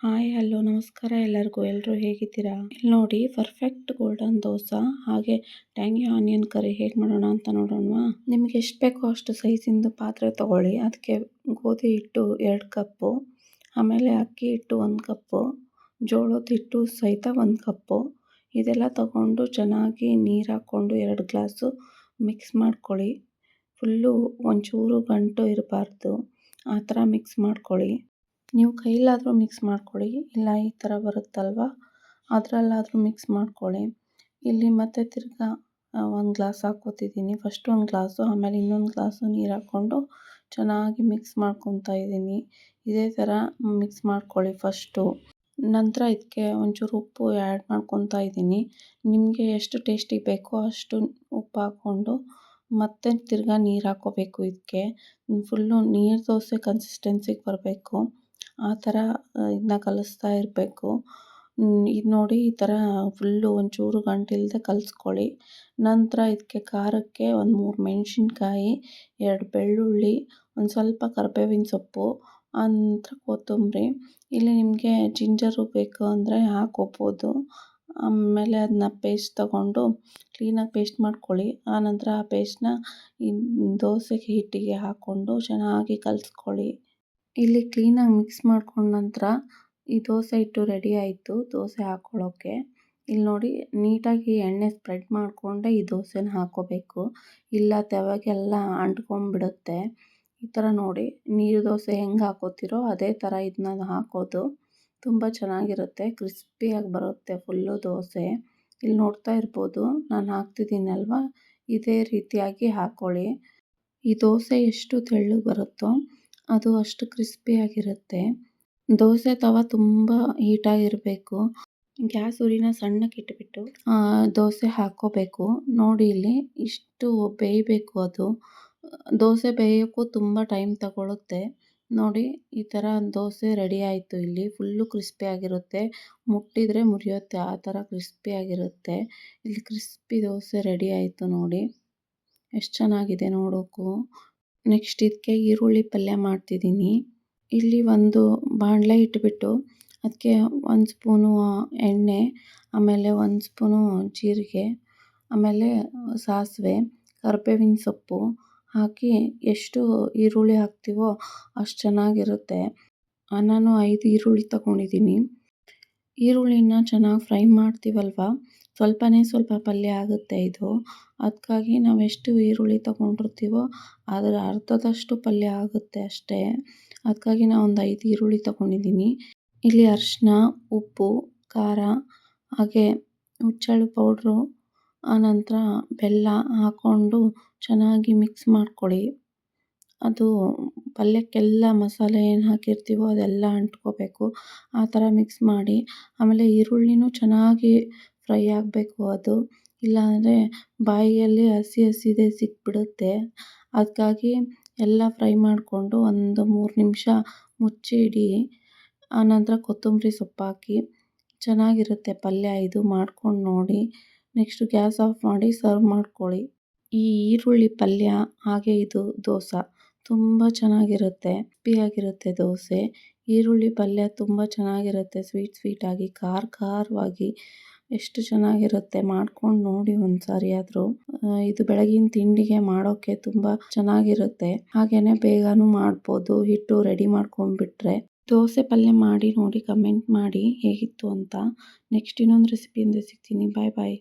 Hi hello ನಮಸ್ಕಾರ ಎಲ್ಲರಿಗೂ. ಎಲ್ಲರೂ ಹೇಗಿದ್ದೀರಾ? ಇಲ್ಲಿ ನೋಡಿ, ಪರ್ಫೆಕ್ಟ್ ಗೋಲ್ಡನ್ ದೋಸೆ ಹಾಗೆ ಟ್ಯಾಂಗಿ ಆನಿಯನ್ ಕರಿ ಹೇಗೆ ಮಾಡೋಣ ಅಂತ ನೋಡೋಣವಾ? ನಿಮಗೆ ಎಷ್ಟು ಬೇಕೋ ಅಷ್ಟು ಸೈಜಿಂದು ಪಾತ್ರೆ ತೊಗೊಳ್ಳಿ. ಅದಕ್ಕೆ ಗೋಧಿ ಹಿಟ್ಟು 2 ಕಪ್ಪು, ಆಮೇಲೆ ಅಕ್ಕಿ ಹಿಟ್ಟು 1 ಕಪ್ಪು, ಜೋಳದ ಹಿಟ್ಟು ಸಹಿತ 1 ಕಪ್ಪು. ಇದೆಲ್ಲ ತಗೊಂಡು ಚೆನ್ನಾಗಿ ನೀರು ಹಾಕ್ಕೊಂಡು 2 ಗ್ಲಾಸು ಮಿಕ್ಸ್ ಮಾಡ್ಕೊಳ್ಳಿ. ಫುಲ್ಲು ಒಂಚೂರು ಗಂಟು ಇರಬಾರ್ದು, ಆ ಥರ ಮಿಕ್ಸ್ ಮಾಡ್ಕೊಳ್ಳಿ. ನೀವು ಕೈಲಾದರೂ ಮಿಕ್ಸ್ ಮಾಡ್ಕೊಳ್ಳಿ, ಇಲ್ಲ ಈ ಥರ ಬರುತ್ತಲ್ವ ಅದರಲ್ಲಾದರೂ ಮಿಕ್ಸ್ ಮಾಡ್ಕೊಳ್ಳಿ. ಇಲ್ಲಿ ಮತ್ತೆ ತಿರ್ಗಾ 1 ಗ್ಲಾಸ್ ಹಾಕ್ಕೋತಿದ್ದೀನಿ. ಫಸ್ಟ್ 1 ಗ್ಲಾಸು, ಆಮೇಲೆ ಇನ್ನೊಂದು ಗ್ಲಾಸು ನೀರು ಹಾಕ್ಕೊಂಡು ಚೆನ್ನಾಗಿ ಮಿಕ್ಸ್ ಮಾಡ್ಕೊತಾ ಇದ್ದೀನಿ. ಇದೇ ಥರ ಮಿಕ್ಸ್ ಮಾಡ್ಕೊಳ್ಳಿ ಫಸ್ಟು. ನಂತರ ಇದಕ್ಕೆ ಒಂಚೂರು ಉಪ್ಪು ಆ್ಯಡ್ ಮಾಡ್ಕೊತಾ ಇದ್ದೀನಿ. ನಿಮಗೆ ಎಷ್ಟು ಟೇಸ್ಟಿಗೆ ಬೇಕೋ ಅಷ್ಟು ಉಪ್ಪು ಹಾಕ್ಕೊಂಡು ಮತ್ತೆ ತಿರ್ಗಾ ನೀರು ಹಾಕ್ಕೋಬೇಕು. ಇದಕ್ಕೆ ಫುಲ್ಲು ನೀರು ದೋಸೆ ಕನ್ಸಿಸ್ಟೆನ್ಸಿಗೆ ಬರಬೇಕು, ಆ ಥರ ಇದನ್ನ ಕಲಿಸ್ತಾ ಇರಬೇಕು. ಇದು ನೋಡಿ, ಈ ಥರ ಫುಲ್ಲು ಒಂಚೂರು ಗಂಟಿಲ್ಲದೆ ಕಲಿಸ್ಕೊಳ್ಳಿ. ನಂತರ ಇದಕ್ಕೆ ಖಾರಕ್ಕೆ ಒಂದು 3 ಮೆಣಸಿನ್ಕಾಯಿ, 2 ಬೆಳ್ಳುಳ್ಳಿ, ಒಂದು ಸ್ವಲ್ಪ ಕರಿಬೇವಿನ ಸೊಪ್ಪು, ನಂತರ ಕೊತ್ತಂಬರಿ. ಇಲ್ಲಿ ನಿಮಗೆ ಜಿಂಜರು ಬೇಕು ಅಂದರೆ ಹಾಕ್ಕೋಬೋದು. ಆಮೇಲೆ ಅದನ್ನ ಪೇಸ್ಟ್ ತಗೊಂಡು ಕ್ಲೀನಾಗಿ ಪೇಸ್ಟ್ ಮಾಡ್ಕೊಳ್ಳಿ. ಆನಂತರ ಆ ಪೇಸ್ಟ್ನ ಈ ದೋಸೆಗೆ ಹಿಟ್ಟಿಗೆ ಹಾಕ್ಕೊಂಡು ಚೆನ್ನಾಗಿ ಕಲಿಸ್ಕೊಳ್ಳಿ. ಇಲ್ಲಿ ಕ್ಲೀನಾಗಿ ಮಿಕ್ಸ್ ಮಾಡ್ಕೊಂಡ ನಂತರ ಈ ದೋಸೆ ಹಿಟ್ಟು ರೆಡಿ ಆಯಿತು ದೋಸೆ ಹಾಕ್ಕೊಳ್ಳೋಕ್ಕೆ. ಇಲ್ಲಿ ನೋಡಿ, ನೀಟಾಗಿ ಎಣ್ಣೆ ಸ್ಪ್ರೆಡ್ ಮಾಡಿಕೊಂಡೆ ಈ ದೋಸೆನ ಹಾಕ್ಕೋಬೇಕು, ಇಲ್ಲ ತವಾಗೆಲ್ಲ ಅಂಟ್ಕೊಂಡ್ಬಿಡುತ್ತೆ. ಈ ಥರ ನೋಡಿ, ನೀರು ದೋಸೆ ಹೆಂಗೆ ಹಾಕೋತಿರೋ ಅದೇ ಥರ ಇದನ್ನ ಹಾಕೋದು. ತುಂಬ ಚೆನ್ನಾಗಿರುತ್ತೆ, ಕ್ರಿಸ್ಪಿಯಾಗಿ ಬರುತ್ತೆ ಫುಲ್ಲು ದೋಸೆ. ಇಲ್ಲಿ ನೋಡ್ತಾ ಇರ್ಬೋದು ನಾನು ಹಾಕ್ತಿದ್ದೀನಲ್ವ, ಇದೇ ರೀತಿಯಾಗಿ ಹಾಕ್ಕೊಳ್ಳಿ. ಈ ದೋಸೆ ಎಷ್ಟು ತೆಳ್ಳಗೆ ಬರುತ್ತೋ ಅದು ಅಷ್ಟು ಕ್ರಿಸ್ಪಿಯಾಗಿರುತ್ತೆ. ದೋಸೆ ತವ ತುಂಬ ಹೀಟಾಗಿರಬೇಕು. ಗ್ಯಾಸ್ ಉರಿನ ಸಣ್ಣಕ್ಕೆ ಇಟ್ಬಿಟ್ಟು ದೋಸೆ ಹಾಕ್ಕೋಬೇಕು. ನೋಡಿ, ಇಲ್ಲಿ ಇಷ್ಟು ಬೇಯಬೇಕು. ಅದು ದೋಸೆ ಬೇಯೋಕ್ಕೂ ತುಂಬ ಟೈಮ್ ತಗೊಳುತ್ತೆ. ನೋಡಿ, ಈ ಥರ ದೋಸೆ ರೆಡಿ ಆಯಿತು. ಇಲ್ಲಿ ಫುಲ್ಲು ಕ್ರಿಸ್ಪಿಯಾಗಿರುತ್ತೆ, ಮುಟ್ಟಿದರೆ ಮುರಿಯುತ್ತೆ, ಆ ಥರ ಕ್ರಿಸ್ಪಿಯಾಗಿರುತ್ತೆ. ಇಲ್ಲಿ ಕ್ರಿಸ್ಪಿ ದೋಸೆ ರೆಡಿ ಆಯಿತು ನೋಡಿ, ಎಷ್ಟು ಚೆನ್ನಾಗಿದೆ ನೋಡೋಕ್ಕೂ. ನೆಕ್ಸ್ಟ್ ಇದಕ್ಕೆ ಈರುಳ್ಳಿ ಪಲ್ಯ ಮಾಡ್ತಿದ್ದೀನಿ. ಇಲ್ಲಿ ಒಂದು ಬಾಣಲೆ ಇಟ್ಬಿಟ್ಟು ಅದಕ್ಕೆ 1 ಸ್ಪೂನು ಎಣ್ಣೆ, ಆಮೇಲೆ 1 ಸ್ಪೂನು ಜೀರಿಗೆ, ಆಮೇಲೆ ಸಾಸಿವೆ, ಕರಿಬೇವಿನ ಸೊಪ್ಪು ಹಾಕಿ ಎಷ್ಟು ಈರುಳ್ಳಿ ಹಾಕ್ತೀವೋ ಅಷ್ಟು ಚೆನ್ನಾಗಿರುತ್ತೆ. ನಾನು 5 ಈರುಳ್ಳಿ ತಗೊಂಡಿದ್ದೀನಿ. ಈರುಳ್ಳಿನ ಚೆನ್ನಾಗಿ ಫ್ರೈ ಮಾಡ್ತೀವಲ್ವ, ಸ್ವಲ್ಪ ಪಲ್ಯ ಆಗುತ್ತೆ ಇದು. ಅದಕ್ಕಾಗಿ ನಾವೆಷ್ಟು ಈರುಳ್ಳಿ ತಗೊಂಡಿರ್ತೀವೋ ಅದರ ಅರ್ಧದಷ್ಟು ಪಲ್ಯ ಆಗುತ್ತೆ ಅಷ್ಟೇ. ಅದಕ್ಕಾಗಿ ನಾನು ಒಂದು 5 ಈರುಳ್ಳಿ ತಗೊಂಡಿದ್ದೀನಿ. ಇಲ್ಲಿ ಅರಿಶಿನ, ಉಪ್ಪು, ಖಾರ, ಹಾಗೆ ಹುಚ್ಚೆಳ್ಳು ಪೌಡ್ರು, ಆನಂತರ ಬೆಲ್ಲ ಹಾಕ್ಕೊಂಡು ಚೆನ್ನಾಗಿ ಮಿಕ್ಸ್ ಮಾಡ್ಕೊಳ್ಳಿ. ಅದು ಪಲ್ಯಕ್ಕೆಲ್ಲ ಮಸಾಲೆ ಏನು ಹಾಕಿರ್ತೀವೋ ಅದೆಲ್ಲ ಅಂಟ್ಕೋಬೇಕು, ಆ ಥರ ಮಿಕ್ಸ್ ಮಾಡಿ. ಆಮೇಲೆ ಈರುಳ್ಳಿನೂ ಚೆನ್ನಾಗಿ ಫ್ರೈ ಆಗಬೇಕು. ಅದು ಇಲ್ಲಾಂದರೆ ಬಾಯಿಯಲ್ಲಿ ಹಸಿದೇ ಸಿಕ್ಬಿಡುತ್ತೆ. ಅದಕ್ಕಾಗಿ ಎಲ್ಲ ಫ್ರೈ ಮಾಡಿಕೊಂಡು ಒಂದು 3 ನಿಮಿಷ ಮುಚ್ಚಿ ಇಡಿ. ಆನಂತರ ಕೊತ್ತಂಬರಿ ಸೊಪ್ಪು ಹಾಕಿ ಚೆನ್ನಾಗಿರುತ್ತೆ ಪಲ್ಯ. ಇದು ಮಾಡ್ಕೊಂಡು ನೋಡಿ. ನೆಕ್ಸ್ಟು ಗ್ಯಾಸ್ ಆಫ್ ಮಾಡಿ ಸರ್ವ್ ಮಾಡ್ಕೊಳ್ಳಿ. ಈ ಈರುಳ್ಳಿ ಪಲ್ಯ ಹಾಗೆ ಇದು ದೋಸೆ ತುಂಬ ಚೆನ್ನಾಗಿರುತ್ತೆ, ಕ್ರಿಸ್ಪಿಯಾಗಿರುತ್ತೆ ದೋಸೆ. ಈರುಳ್ಳಿ ಪಲ್ಯ ತುಂಬ ಚೆನ್ನಾಗಿರುತ್ತೆ, ಸ್ವೀಟಾಗಿ, ಖಾರವಾಗಿ ಎಷ್ಟು ಚೆನ್ನಾಗಿರುತ್ತೆ. ಮಾಡ್ಕೊಂಡು ನೋಡಿ ಒಂದು ಸಾರಿ ಆದರೂ. ಇದು ಬೆಳಗಿನ ತಿಂಡಿಗೆ ಮಾಡೋಕ್ಕೆ ತುಂಬ ಚೆನ್ನಾಗಿರುತ್ತೆ, ಹಾಗೆಯೇ ಬೇಗನೂ ಮಾಡ್ಬೋದು. ಹಿಟ್ಟು ರೆಡಿ ಮಾಡ್ಕೊಂಡ್ಬಿಟ್ರೆ. ದೋಸೆ ಪಲ್ಯ ಮಾಡಿ ನೋಡಿ, ಕಮೆಂಟ್ ಮಾಡಿ ಹೇಗಿತ್ತು ಅಂತ. ನೆಕ್ಸ್ಟ್ ಇನ್ನೊಂದು ರೆಸಿಪಿಯಿಂದ ಸಿಗ್ತೀನಿ. ಬಾಯ್ ಬಾಯ್.